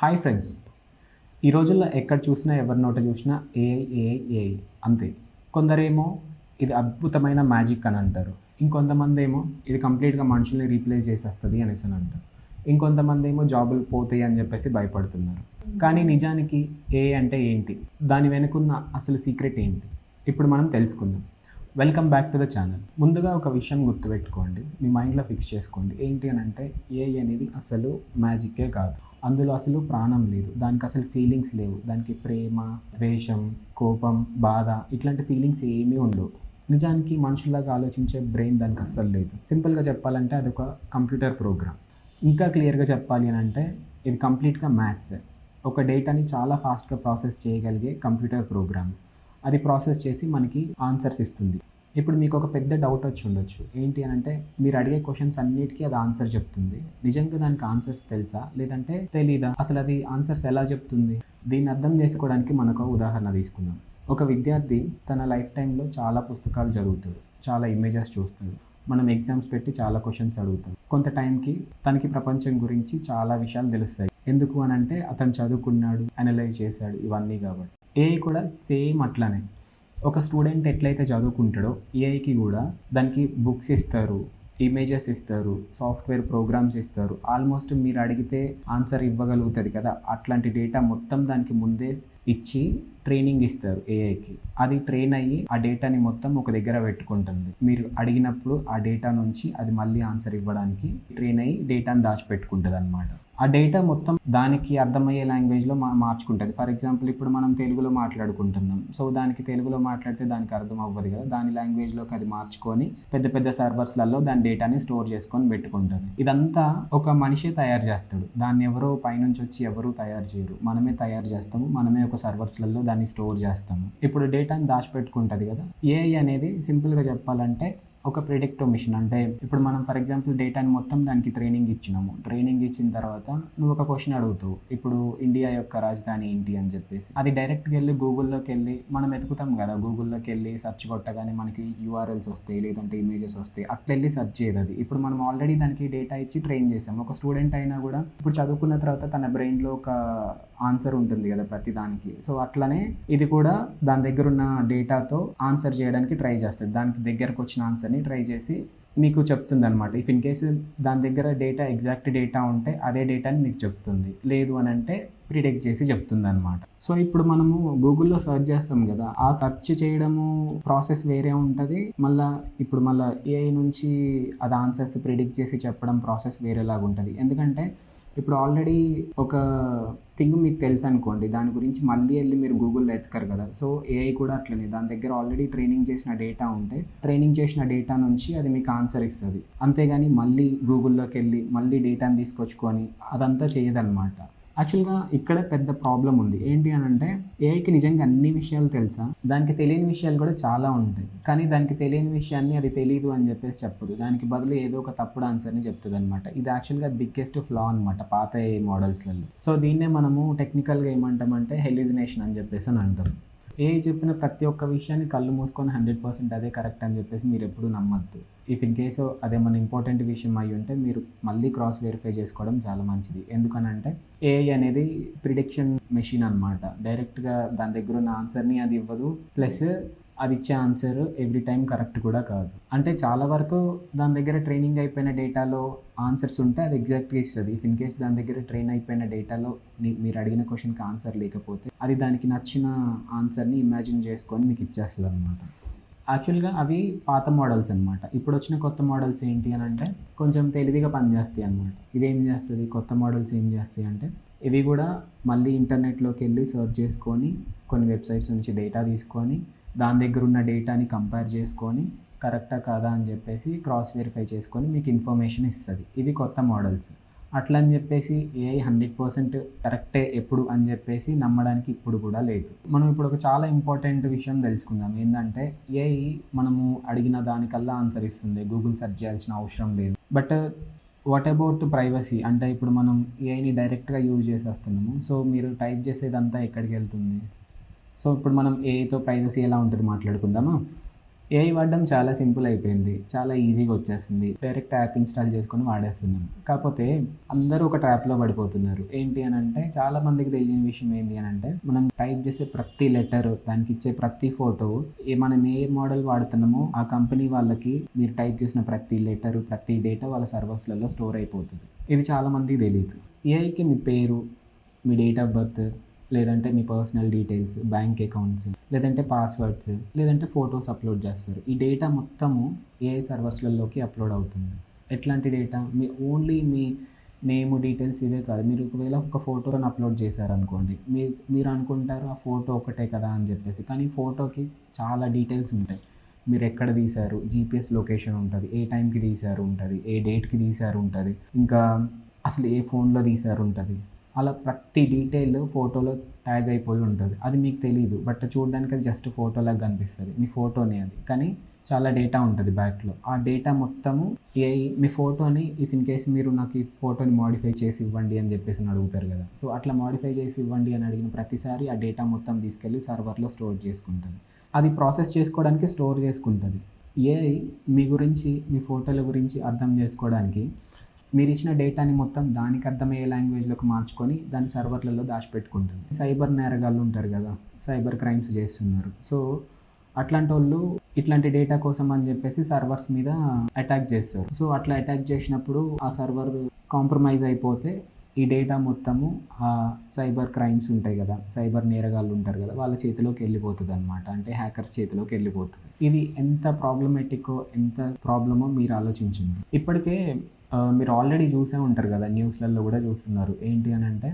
Hi friends. ఈ రోజుల్లో ఎక్కడ చూసినా ఎవరి నోట చూసినా ఏఐ ఏఐ ఏఐ అంతే. కొందరేమో ఇది అద్భుతమైన మ్యాజిక్ అని అంటారు. ఇంకొంతమంది ఏమో ఇది కంప్లీట్గా మనుషుల్ని రీప్లేస్ చేసేస్తుంది అనేసి అని అంటారు. ఇంకొంతమంది ఏమో జాబులు పోతాయి అని చెప్పేసి భయపడుతున్నారు. కానీ నిజానికి ఏఐ అంటే ఏంటి, దాని వెనుకున్న అసలు సీక్రెట్ ఏంటి, ఇప్పుడు మనం తెలుసుకుందాం. Welcome back to the channel. ముందుగా ఒక విషయం గుర్తుపెట్టుకోండి, మీ మైండ్లో ఫిక్స్ చేసుకోండి. ఏంటి అని అంటే ఏఐ అనేది అసలు మ్యాజిక్కే కాదు. అందులో అసలు ప్రాణం లేదు, దానికి అసలు ఫీలింగ్స్ లేవు, దానికి ప్రేమ, ద్వేషం, కోపం, బాధ ఇట్లాంటి ఫీలింగ్స్ ఏమీ ఉండవు. నిజానికి మనుషుల్లాగా ఆలోచించే బ్రెయిన్ దానికి అస్సలు లేదు. సింపుల్గా చెప్పాలంటే అదొక కంప్యూటర్ ప్రోగ్రామ్. ఇంకా క్లియర్గా చెప్పాలి అని అంటే ఇది కంప్లీట్గా మ్యాథ్స్. ఒక డేటాని చాలా ఫాస్ట్గా ప్రాసెస్ చేయగలిగే కంప్యూటర్ ప్రోగ్రామ్. అది ప్రాసెస్ చేసి మనకి ఆన్సర్స్ ఇస్తుంది. ఇప్పుడు మీకు ఒక పెద్ద డౌట్ వచ్చి ఉండొచ్చు, ఏంటి అని అంటే మీరు అడిగే క్వశ్చన్స్ అన్నిటికీ అది ఆన్సర్ చెప్తుంది. నిజంగా దానికి ఆన్సర్స్ తెలుసా లేదంటే తెలీదా, అసలు అది ఆన్సర్స్ ఎలా చెప్తుంది? దీన్ని అర్థం చేసుకోవడానికి మనకు ఉదాహరణ తీసుకుందాం. ఒక విద్యార్థి తన లైఫ్ టైంలో చాలా పుస్తకాలు చదువుతాడు, చాలా ఇమేజెస్ చూస్తాడు, మనం ఎగ్జామ్స్ పెట్టి చాలా క్వశ్చన్స్ అడుగుతాం. కొంత టైంకి తనకి ప్రపంచం గురించి చాలా విషయాలు తెలుస్తాయి. ఎందుకు అని అంటే అతను చదువుకున్నాడు, అనలైజ్ చేశాడు ఇవన్నీ. కాబట్టి ఏఐ కూడా సేమ్ అట్లానే. ఒక స్టూడెంట్ ఎట్లయితే చదువుకుంటాడో ఏఐకి కూడా దానికి బుక్స్ ఇస్తారు, ఇమేజెస్ ఇస్తారు, సాఫ్ట్వేర్ ప్రోగ్రామ్స్ ఇస్తారు. ఆల్మోస్ట్ మీరు అడిగితే ఆన్సర్ ఇవ్వగలుగుతుంది కదా, అట్లాంటి డేటా మొత్తం దానికి ముందే ఇచ్చి ట్రైనింగ్ ఇస్తారు ఏఐకి. అది ట్రైన్ అయ్యి ఆ డేటాని మొత్తం ఒక దగ్గర పెట్టుకుంటుంది. మీరు అడిగినప్పుడు ఆ డేటా నుంచి అది మళ్ళీ ఆన్సర్ ఇవ్వడానికి ట్రైన్ అయ్యి డేటాని దాచిపెట్టుకుంటుంది అనమాట. ఆ డేటా మొత్తం దానికి అర్థమయ్యే లాంగ్వేజ్లో మార్చుకుంటుంది. ఫర్ ఎగ్జాంపుల్ ఇప్పుడు మనం తెలుగులో మాట్లాడుకుంటున్నాం, సో దానికి తెలుగులో మాట్లాడితే దానికి అర్థం అవ్వదు కదా, దాని లాంగ్వేజ్లోకి అది మార్చుకొని పెద్ద పెద్ద సర్వర్స్లలో దాని డేటాని స్టోర్ చేసుకొని పెట్టుకుంటుంది. ఇదంతా ఒక మనిషే తయారు చేస్తాడు, దాన్ని ఎవరో పైనుంచి వచ్చి ఎవరూ తయారు చేయరు, మనమే తయారు చేస్తాము, మనమే ఒక సర్వర్స్లలో దాన్ని స్టోర్ చేస్తాము. ఇప్పుడు డేటాని దాచిపెట్టుకుంటుంది కదా. ఏఐ అనేది సింపుల్గా చెప్పాలంటే ఒక ప్రిడిక్టివ్ మిషన్. అంటే ఇప్పుడు మనం ఫర్ ఎగ్జాంపుల్ డేటాని మొత్తం దానికి ట్రైనింగ్ ఇచ్చినాము. ట్రైనింగ్ ఇచ్చిన తర్వాత నువ్వు ఒక క్వశ్చన్ అడుగుతావు, ఇప్పుడు ఇండియా యొక్క రాజధాని ఏంటి అని చెప్పేసి. అది డైరెక్ట్గా వెళ్ళి గూగుల్లోకి వెళ్ళి మనం ఎతుకుతాం కదా, గూగుల్లోకి వెళ్ళి సెర్చ్ కొట్టగానే మనకి యూఆర్ఎల్స్ వస్తాయి, లేదంటే ఇమేజెస్ వస్తాయి. అట్లా వెళ్ళి సెర్చ్ చేయదు అది. ఇప్పుడు మనం ఆల్రెడీ దానికి డేటా ఇచ్చి ట్రైన్ చేసాం. ఒక స్టూడెంట్ అయినా కూడా ఇప్పుడు చదువుకున్న తర్వాత తన బ్రెయిన్లో ఒక ఆన్సర్ ఉంటుంది కదా ప్రతి దానికి. సో అట్లనే ఇది కూడా దాని దగ్గర ఉన్న డేటాతో ఆన్సర్ చేయడానికి ట్రై చేస్తుంది. దానికి దగ్గరకు వచ్చిన ఆన్సర్ని ట్రై చేసి మీకు చెప్తుంది అనమాట. ఇఫ్ ఇన్ కేసు దాని దగ్గర డేటా ఎగ్జాక్ట్ డేటా ఉంటే అదే డేటాని మీకు చెప్తుంది, లేదు అని అంటే ప్రిడిక్ట్ చేసి చెప్తుంది అనమాట. సో ఇప్పుడు మనము గూగుల్లో సెర్చ్ చేస్తాం కదా, ఆ సెర్చ్ చేయడము ప్రాసెస్ వేరే ఉంటుంది. ఇప్పుడు ఏఐ నుంచి అది ఆన్సర్స్ ప్రిడిక్ట్ చేసి చెప్పడం ప్రాసెస్ వేరేలాగా ఉంటుంది. ఎందుకంటే ఇప్పుడు ఆల్రెడీ ఒక థింగ్ మీకు తెలుసు అనుకోండి, దాని గురించి మళ్ళీ వెళ్ళి మీరు గూగుల్లో ఎతకరు కదా. సో ఏఐ కూడా అట్లనే, దాని దగ్గర ఆల్రెడీ ట్రైనింగ్ చేసిన డేటా ఉంటే ట్రైనింగ్ చేసిన డేటా నుంచి అది మీకు ఆన్సర్ ఇస్తుంది. అంతేగాని మళ్ళీ గూగుల్లోకి వెళ్ళి మళ్ళీ డేటాని తీసుకొచ్చుకొని అదంతా చేయదన్నమాట. యాక్చువల్గా ఇక్కడ పెద్ద ప్రాబ్లం ఉంది. ఏంటి అని అంటే ఏఐకి నిజంగా అన్ని విషయాలు తెలుసా, దానికి తెలియని విషయాలు కూడా చాలా ఉంటాయి. కానీ దానికి తెలియని విషయాన్ని అది తెలియదు అని చెప్పేసి చెప్పదు, దానికి బదులు ఏదో ఒక తప్పుడు ఆన్సర్ని చెప్తుంది అనమాట. ఇది యాక్చువల్గా బిగ్గెస్ట్ ఫ్లా అనమాట పాత ఏఐ మోడల్స్లలో. సో దీన్నే మనము టెక్నికల్గా ఏమంటామంటే హెల్యూజినేషన్ అని చెప్పేసి అని అంటాం. ఏఐ చెప్పిన ప్రతి ఒక్క విషయాన్ని కళ్ళు మూసుకొని 100% అదే కరెక్ట్ అని చెప్పేసి మీరు ఎప్పుడూ నమ్మద్దు. ఇఫ్ ఇన్ కేసు అదేమన్నా ఇంపార్టెంట్ విషయం అయ్యి ఉంటే మీరు మళ్ళీ క్రాస్ వెరిఫై చేసుకోవడం చాలా మంచిది. ఎందుకనంటే ఏఐ అనేది ప్రిడిక్షన్ మెషిన్ అనమాట. డైరెక్ట్గా దాని దగ్గర ఉన్న ఆన్సర్ని అది ఇవ్వదు, ప్లస్ అది ఇచ్చే ఆన్సర్ ఎవ్రీ టైం కరెక్ట్ కూడా కాదు. అంటే చాలా వరకు దాని దగ్గర ట్రైనింగ్ అయిపోయిన డేటాలో ఆన్సర్స్ ఉంటే అది ఎగ్జాక్ట్గా ఇస్తుంది. ఇఫ్ ఇన్ కేస్ దాని దగ్గర ట్రైన్ అయిపోయిన డేటాలో మీరు అడిగిన క్వశ్చన్కి ఆన్సర్ లేకపోతే అది దానికి నచ్చిన ఆన్సర్ని ఇమాజిన్ చేసుకొని మీకు ఇచ్చేస్తుంది అనమాట. యాక్చువల్గా అవి పాత మోడల్స్ అనమాట. ఇప్పుడు వచ్చిన కొత్త మోడల్స్ ఏంటి అని అంటే కొంచెం తెలివిగా పనిచేస్తాయి అనమాట. ఇదేం చేస్తుంది, కొత్త మోడల్స్ ఏం చేస్తాయి అంటే ఇవి కూడా మళ్ళీ ఇంటర్నెట్లోకి వెళ్ళి సెర్చ్ చేసుకొని కొన్ని వెబ్సైట్స్ నుంచి డేటా తీసుకొని దాని దగ్గర ఉన్న డేటాని కంపేర్ చేసుకొని కరెక్టా కాదా అని చెప్పేసి క్రాస్ వెరిఫై చేసుకొని మీకు ఇన్ఫర్మేషన్ ఇస్తుంది. ఇవి కొత్త మోడల్స్. అట్లా అని చెప్పేసి ఏఐ 100% కరెక్టే ఎప్పుడు అని చెప్పేసి నమ్మడానికి ఇప్పుడు కూడా లేదు. మనం ఇప్పుడు ఒక చాలా ఇంపార్టెంట్ విషయం తెలుసుకుందాం. ఏంటంటే ఏఐ మనము అడిగిన దానికల్లా ఆన్సర్ ఇస్తుంది, గూగుల్ సెర్చ్ చేయాల్సిన అవసరం లేదు. But what about privacy? అంటే ఇప్పుడు మనం ఏఐని డైరెక్ట్గా యూజ్ చేసేస్తున్నాము. సో మీరు టైప్ చేసేదంతా ఎక్కడికి వెళ్తుంది? సో ఇప్పుడు మనం ఏఐతో ప్రైవసీ ఎలా ఉంటుంది మాట్లాడుకుందామా. ఏఐ వాడడం చాలా సింపుల్ అయిపోయింది. చాలా ఈజీగా వచ్చేస్తుంది. డైరెక్ట్ యాప్ ఇన్‌స్టాల్ చేసుకొని వాడేస్తున్నాం. కాపోతే అందరూ ఒక ట్రాప్‌లో పడిపోతున్నారు. ఏంటి అనంటే చాలా మందికి తెలియని విషయం ఏంటి అనంటే మనం టైప్ చేసే ప్రతి లెటర్, దానికిచ్చే ప్రతి ఫోటో మనం ఏ మోడల్ వాడుతున్నామో ఆ కంపెనీ వాళ్ళకి మీరు టైప్ చేసిన ప్రతి లెటర్, ప్రతి డేటా వాళ్ళ సర్వర్స్‌లలో స్టోర్ అయిపోతది. ఇది చాలా మందికి తెలీదు. ఏఐకి మీ పేరు, మీ డేట్ ఆఫ్ బర్త్, లేదంటే మీ పర్సనల్ డీటెయిల్స్, బ్యాంక్ అకౌంట్స్, లేదంటే పాస్వర్డ్స్, లేదంటే ఫోటోస్ అప్లోడ్ చేస్తారు. ఈ డేటా మొత్తము ఏఐ సర్వర్స్‌లలోకి అప్లోడ్ అవుతుంది. ఎట్లాంటి డేటా? ఓన్లీ మీ నేమ్, డీటెయిల్స్ ఇవే కాదు. మీరు ఒకవేళ ఒక ఫోటోని అప్లోడ్ చేశారనుకోండి. మీరు అనుకుంటారు ఆ ఫోటో ఒకటే కదా అని చెప్పేసి. కానీ ఫోటోకి చాలా డీటెయిల్స్ ఉంటాయి. మీరు ఎక్కడ తీశారు, జీపీఎస్ లొకేషన్ ఉంటది. ఏ టైంకి తీశారు ఉంటది. ఏ డేట్‌కి తీశారు ఉంటది. ఇంకా అసలు ఏ ఫోన్‌లో తీశారు ఉంటది. అలా ప్రతి డీటెయిల్ ఫోటోలో ట్యాగ్ అయిపోయి ఉంటది. అది మీకు తెలీదు. బట్ చూడడానికి అది జస్ట్ ఫోటోలాగా కనిపిస్తది. మీ ఫోటోనే అది. కానీ చాలా డేటా ఉంటది బ్యాక్‌లో. ఆ డేటా మొత్తము ఏఐ మీ ఫోటోని ఇన్ కేస్ మీరు నాకు ఈ ఫోటోని మోడిఫై చేసి ఇవ్వండి అని చెప్పేసి అడుగుతారు కదా! సో, అట్లా మోడిఫై చేసి ఇవ్వండి అని అడిగిన ప్రతిసారి ఆ డేటా మొత్తం తీసుకెళ్ళి సర్వర్‌లో స్టోర్ చేసుకుంటది. అది ప్రాసెస్ చేసుకోవడానికి స్టోర్ చేసుకుంటది. ఏఐ మీ గురించి, మీ ఫోటోల గురించి అర్థం చేసుకోవడానికి మీరిచ్చిన డేటాని మొత్తం దానికి అర్థమయ్యే లాంగ్వేజ్‌లోకి మార్చుకొని దాన్ని సర్వర్‌లలో దాచిపెట్టుకుంటుంది. సైబర్ నేరగాళ్ళు ఉంటారు గదా! సైబర్ క్రైమ్స్ చేస్తున్నారు. సో, అట్లాంటోళ్ళు ఇట్లాంటి డేటా కోసం అని జెప్పేసి సర్వర్స్ మీద అటాక్ చేస్తారు. సో, అట్లా అటాక్ చేసినప్పుడు ఆ సర్వర్ కాంప్రమైజ్ అయిపోతే ఈ డేటా మొత్తము సైబర్ క్రైమ్స్ ఉంటాయి గదా! సైబర్ నేరగాళ్ళు ఉంటారు గదా! వాళ్ళ చేతిలోకి ఎళ్ళిపోతదనమాట. అంటే హ్యాకర్స్ చేతిలోకి ఎళ్ళిపోతది. ఇది ఎంత ప్రాబ్లమాటిక్కో, ఎంత ప్రాబ్లమో మీరు ఆలోచించండి. ఇప్పటికే మీరు ఆల్రెడీ చూసే ఉంటారు గదా! న్యూస్‌లలో గూడా చూస్తున్నారు. ఏంటి అనంటే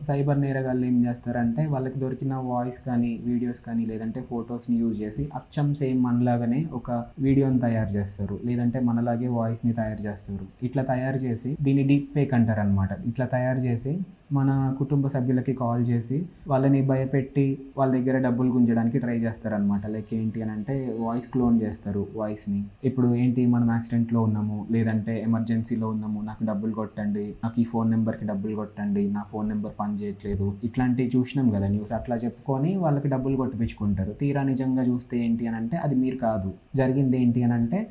సైబర్ నేరగాళ్ళు ఏం జేస్తారంటే వాళ్ళకి దొరికిన వాయిస్ కానీ, వీడియోస్ కానీ లేదంటే ఫోటోస్‌ని యూజ్ చేసి అచ్చం సేమ్ మనలాగానే ఒక వీడియోని తయారు జేస్తారు. లేదంటే మనలాగే వాయిస్‌ని తయారు జేస్తారు. ఇట్లా తయారు చేసి దీన్ని డీప్ ఫేక్ అంటారనమాట. ఇట్లా తయారు చేసి మన కుటుంబ సభ్యులకి కాల్ చేసి వాళ్ళని భయపెట్టి వాళ్ళ దగ్గర డబ్బులు గుంజడానికి ట్రై చేస్తారనమాట. లైక్ ఏంటి అనంటే వాయిస్ క్లోన్ చేస్తారు వాయిస్‌ని. ఇప్పుడు ఏంటి మనం యాక్సిడెంట్‌లో ఉన్నాము, లేదంటే ఎమర్జెన్సీలో ఉన్నాము, నాకు డబ్బులు కొట్టండి, నాకు ఈ ఫోన్ నంబర్‌కి డబ్బులు కొట్టండి, నా ఫోన్ నంబర్ పని చేయట్లేదు. ఇట్లాంటివి చూసినాం కదా న్యూస్. అట్లా చెప్పుకొని వాళ్ళకి డబ్బులు కొట్టిపించుకుంటారు. తీరా నిజంగా చూస్తే ఏంటి అనంటే అది మీరు కాదు. జరిగింది ఏంటి అనంటే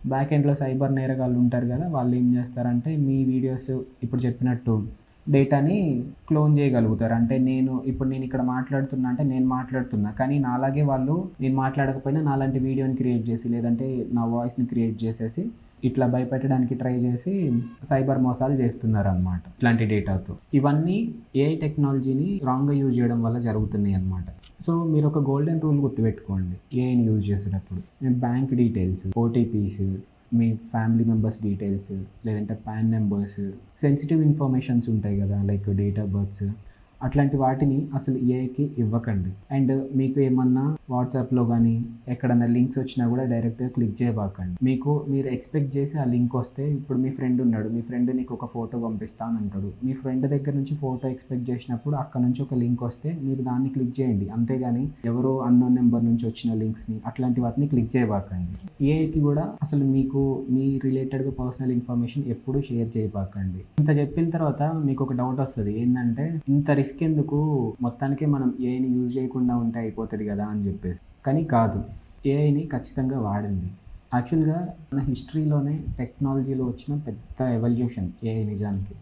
బ్యాక్ ఎండ్‌లో సైబర్ నేరగాళ్ళు ఉంటారు కదా! వాళ్ళు ఏం చేస్తారంటే మీ వీడియోస్ ఇప్పుడు చెప్పినట్టు డేటాని క్లోన్ చేయగలుగుతారు. అంటే నేను ఇక్కడ మాట్లాడుతున్నా అంటే నేను మాట్లాడుతున్నా. కానీ నాలాగే వాళ్ళు నేను మాట్లాడకపోయినా నాలాంటి వీడియోని క్రియేట్ చేసి, లేదంటే నా వాయిస్‌ని క్రియేట్ చేసేసి ఇట్లా భయపెట్టడానికి ట్రై చేసి సైబర్ మోసాలు చేస్తున్నారనమాట. ఇట్లాంటి డేటాతో. ఇవన్నీ ఏఐ టెక్నాలజీని రాంగ్‌గా యూజ్ చేయడం వల్ల జరుగుతున్నాయన్నమాట. సో, మీరొక గోల్డెన్ రూల్ గుర్తుపెట్టుకోండి ఏఐని యూజ్ చేసేటప్పుడు. మీ బ్యాంక్ డీటెయిల్స్, ఓటీపీస్, మీ ఫ్యామిలీ మెంబర్స్ డీటెయిల్స్, లేదంటే పాన్ నంబర్స్, సెన్సిటివ్ ఇన్ఫర్మేషన్స్ ఉంటాయి కదా! లైక్ డేట్ ఆఫ్ బర్త్స్, అట్లాంటి వాటిని అసలు ఏఐకి ఇవ్వకండి. అండ్ మీకు ఏమన్నా వాట్సాప్‌లో గానీ, ఎక్కడన్నా లింక్స్ వచ్చినా గూడా డైరెక్ట్‌గా క్లిక్ చేయబాకండి. మీరు ఎక్స్‌పెక్ట్ చేసి ఆ లింక్ వస్తే ఇప్పుడు మీ ఫ్రెండ్ ఉన్నాడు. మీ ఫ్రెండ్ నీకు ఒక ఫోటో పంపిస్తా అని అంటాడు. మీ ఫ్రెండ్ దగ్గర నుంచి ఫోటో ఎక్స్‌పెక్ట్ చేసినప్పుడు అక్కడ నుంచి ఒక లింక్ వస్తే మీరు దాన్ని క్లిక్ చేయండి. అంతేగాని ఎవరో అన్‌నోన్ నంబర్ నుంచి వచ్చిన లింక్స్‌ని అట్లాంటి వాటిని క్లిక్ చేయబాకండి. ఏఐకి గూడా అసలు మీ రిలేటెడ్‌గా పర్సనల్ ఇన్ఫర్మేషన్ ఎప్పుడూ షేర్ చేయబాకండి. ఇంత చెప్పిన తర్వాత మీకొక డౌట్ వస్తది. ఏందంటే ఇంత రిస్క్ ఎందుకు? మొత్తానికే మనం ఏఐని యూజ్ చేయకుండా ఉంటే అయిపోతది గదా అని జెప్పేసి. కానీ కాదు. ఏఐని ఖచ్చితంగా వాడండి. యాక్చువల్‌గా మన హిస్టరీలోనే టెక్నాలజీలో వచ్చిన పెద్ద ఎవల్యూషన్ ఏఐ నిజానికి.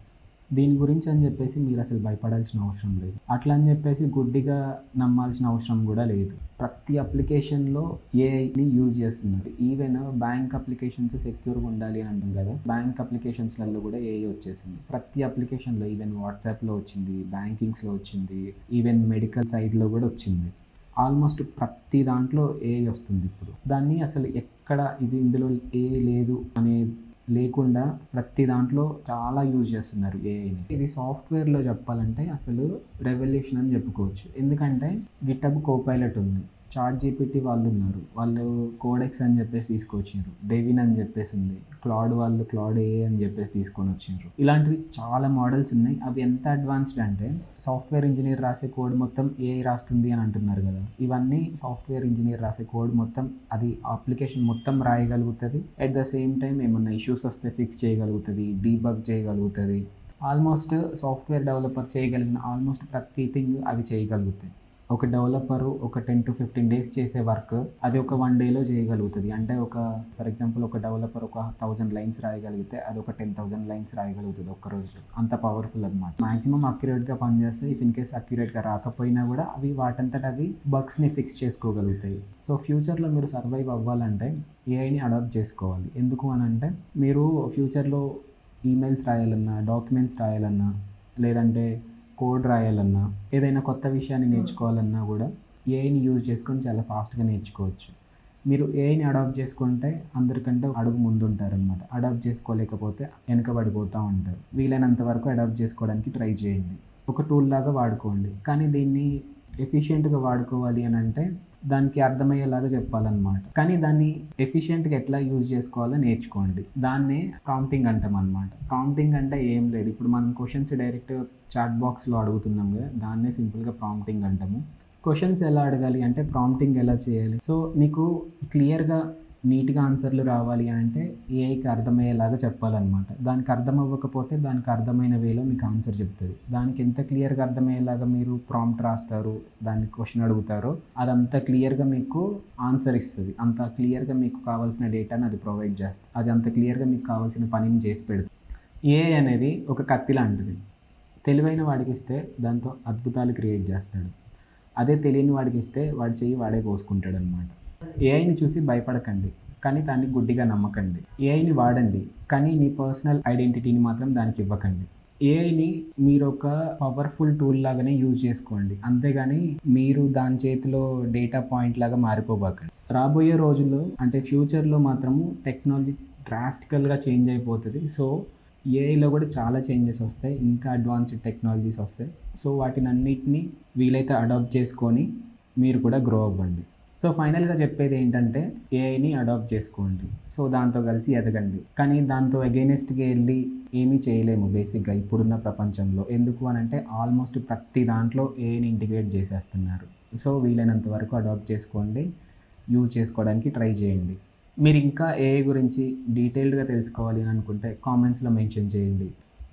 దీని గురించి అని జెప్పేసి మీరసలు భయపడాల్సిన అవసరం లేదు. అట్లా అని జెప్పేసి గుడ్డిగా నమ్మాల్సిన అవసరం గూడా లేదు. ప్రతి అప్లికేషన్‌లో ఏఐని యూజ్ చేస్తున్నారు. ఈవెన్ బ్యాంక్ అప్లికేషన్స్ సెక్యూర్‌గా ఉండాలి అని అంటాం గదా! బ్యాంక్ అప్లికేషన్స్‌లలో గూడా ఏఐ వచ్చేసింది. ప్రతి అప్లికేషన్‌లో ఈవెన్ వాట్సాప్‌లో వచ్చింది, బ్యాంకింగ్స్‌లో వచ్చింది, ఈవెన్ మెడికల్ సైడ్‌లో గూడా వచ్చింది. ఆల్మోస్ట్ ప్రతి దాంట్లో ఏఐ వస్తుంది ఇప్పుడు. దాన్ని అసలు ఇందులో ఏఐ లేదు అనే లేకుండా ప్రతి దాంట్లో చాలా యూజ్ చేస్తున్నారు ఏఐని. ఇది సాఫ్ట్‌వేర్‌లో చెప్పాలంటే అసలు రెవల్యూషన్ అని చెప్పుకోవచ్చు. ఎందుకంటే గిటబ్ కోపైలట్ ఉంది. చాట్‌జీపీటీ వాళ్ళున్నారు. వాళ్ళు కోడెక్స్ అని చెప్పేసి తీసుకొచ్చిండ్రు. డెవిన్ అని చెప్పేసి ఉంది. వాళ్ళు క్లాడ్ ఏఐ అని చెప్పేసి తీసుకొనొచ్చిండ్రు. ఇలాంటివి చాలా మోడల్స్ ఉన్నాయి. అవి ఎంత అడ్వాన్స్డ్ అంటే సాఫ్ట్‌వేర్ ఇంజినీర్ రాసే కోడ్ మొత్తం ఏఐ రాస్తుంది అని అంటున్నారు కదా! ఇవన్నీ సాఫ్ట్‌వేర్ ఇంజినీర్ రాసే కోడ్ మొత్తం అది అప్లికేషన్ మొత్తం రాయగలుగుతది. ఎట్ ద సేమ్ టైమ్ ఏమన్నా ఇష్యూస్ వస్తే ఫిక్స్ చేయగలుగుతది. డీబగ్ చేయగలుగుతది. ఆల్మోస్ట్ సాఫ్ట్‌వేర్ డెవలపర్ చేయగలిగిన ఆల్మోస్ట్ ప్రతి థింగ్ అవి చేయగలుగుతాయి. ఒక డెవలపరు ఒక 10 to 15 డేస్ చేసే వర్క్ అది ఒక 1 డేలో చేయగలుగుతుంది. అంటే ఫర్ ఎగ్జాంపుల్ ఒక డెవలపర్ ఒక 1000 లైన్స్ రాయగలిగితే అది ఒక 10,000 లైన్స్ రాయగలుగుతుంది ఒక్క రోజులో. అంత పవర్ఫుల్ అనమాట. మాక్సిమం అక్యురేట్గా పనిచేస్తే ఇఫ్ ఇన్ కేస్ అక్యురేట్గా రాకపోయినా కూడా అవి వాటంతట అవి బగ్స్ని ఫిక్స్ చేసుకోగలుగుతాయి. సో ఫ్యూచర్లో మీరు సర్వైవ్ అవ్వాలంటే ఏఐని అడాప్ట్ చేసుకోవాలి. ఎందుకు అని అంటే మీరు ఫ్యూచర్లో ఈమెయిల్స్ రాయాలన్నా, డాక్యుమెంట్స్ రాయాలన్నా, లేదంటే కోడ్ రాయాలన్నా, ఏదైనా కొత్త విషయాన్ని నేర్చుకోవాలన్నా కూడా ఏఐని యూజ్ చేసుకొని చాలా ఫాస్ట్గా నేర్చుకోవచ్చు. మీరు ఏఐని అడాప్ట్ చేసుకుంటే అందరికంటే అడుగు ముందు ఉంటారనమాట. అడాప్ట్ చేసుకోలేకపోతే వెనకబడిపోతూ ఉంటారు. వీలైనంత వరకు అడాప్ట్ చేసుకోవడానికి ట్రై చేయండి. ఒక టూల్ లాగా వాడుకోండి. కానీ దీన్ని ఎఫిషియెంట్గా వాడుకోవాలి అని అంటే దానికి అర్థమయ్యేలాగా చెప్పాలన్నమాట. కానీ దాన్ని ఎఫిషియెంట్గా ఎట్లా యూజ్ చేసుకోవాలో నేర్చుకోండి. దాన్నే ప్రాంప్టింగ్ అంటాం అనమాట. ప్రాంప్టింగ్ అంటే ఏం లేదు, ఇప్పుడు మనం క్వశ్చన్స్ డైరెక్ట్ చాట్ బాక్స్లో అడుగుతున్నాం కదా, దాన్నే సింపుల్గా ప్రాంప్టింగ్ అంటాము. క్వశ్చన్స్ ఎలా అడగాలి అంటే ప్రాంప్టింగ్ ఎలా చేయాలి. సో మీకు క్లియర్గా నీట్గా ఆన్సర్లు రావాలి అంటే ఏఐకి అర్థమయ్యేలాగా చెప్పాలన్నమాట. దానికి అర్థం అవ్వకపోతే దానికి అర్థమైన వేలో మీకు ఆన్సర్ చెప్తుంది. దానికి ఎంత క్లియర్గా అర్థమయ్యేలాగా మీరు ప్రాంప్ట్ రాస్తారో, దాన్ని క్వశ్చన్ అడుగుతారో అదంతా క్లియర్గా మీకు ఆన్సర్ ఇస్తుంది. అంత క్లియర్గా మీకు కావాల్సిన డేటాని అది ప్రొవైడ్ చేస్తుంది. అది అంత క్లియర్గా మీకు కావాల్సిన పనిని చేసి పెడుతుంది. ఏఐ అనేది ఒక కత్తి లాంటిది. తెలివైన వాడికి ఇస్తే దాంతో అద్భుతాలు క్రియేట్ చేస్తాడు. అదే తెలియని వాడికి ఇస్తే వాడి చెయ్యి వాడే కోసుకుంటాడు అనమాట. ఏఐని చూసి భయపడకండి, కానీ దాన్ని గుడ్డిగా నమ్మకండి. ఏఐని వాడండి, కానీ మీ పర్సనల్ ఐడెంటిటీని మాత్రం దానికి ఇవ్వకండి. ఏఐని మీరు ఒక పవర్ఫుల్ టూల్ లాగానే యూజ్ చేసుకోండి, అంతేగాని మీరు దాని చేతిలో డేటా పాయింట్ లాగా మారిపోబాకండి. రాబోయే రోజుల్లో అంటే ఫ్యూచర్లో మాత్రము టెక్నాలజీ డ్రాస్టికల్గా చేంజ్ అయిపోతుంది. సో ఏఐలో కూడా చాలా చేంజెస్ వస్తాయి, ఇంకా అడ్వాన్స్డ్ టెక్నాలజీస్ వస్తాయి. సో వాటిని అన్నిటినీ వీలైతే అడాప్ట్ చేసుకొని మీరు కూడా గ్రో అవ్వండి. సో ఫైనల్గా చెప్పేది ఏంటంటే ఏఐని అడాప్ట్ చేసుకోండి. సో దాంతో కలిసి ఎదగండి. కానీ దాంతో అగైనెస్ట్గా వెళ్ళి ఏమీ చేయలేము బేసిక్గా ఇప్పుడున్న ప్రపంచంలో. ఎందుకు అని అంటే ఆల్మోస్ట్ ప్రతి దాంట్లో ఏఐని ఇంటిగ్రేట్ చేసేస్తున్నారు. సో వీలైనంత వరకు అడాప్ట్ చేసుకోండి, యూజ్ చేసుకోవడానికి ట్రై చేయండి. మీరు ఇంకా ఏఐ గురించి డీటెయిల్డ్గా తెలుసుకోవాలి అని అనుకుంటే కామెంట్స్లో మెన్షన్ చేయండి.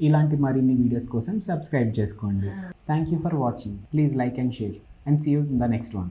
ఇలాంటి మరిన్ని వీడియోస్ కోసం సబ్స్క్రైబ్ చేసుకోండి. Thank you for watching. Please like and share and see you in the next one.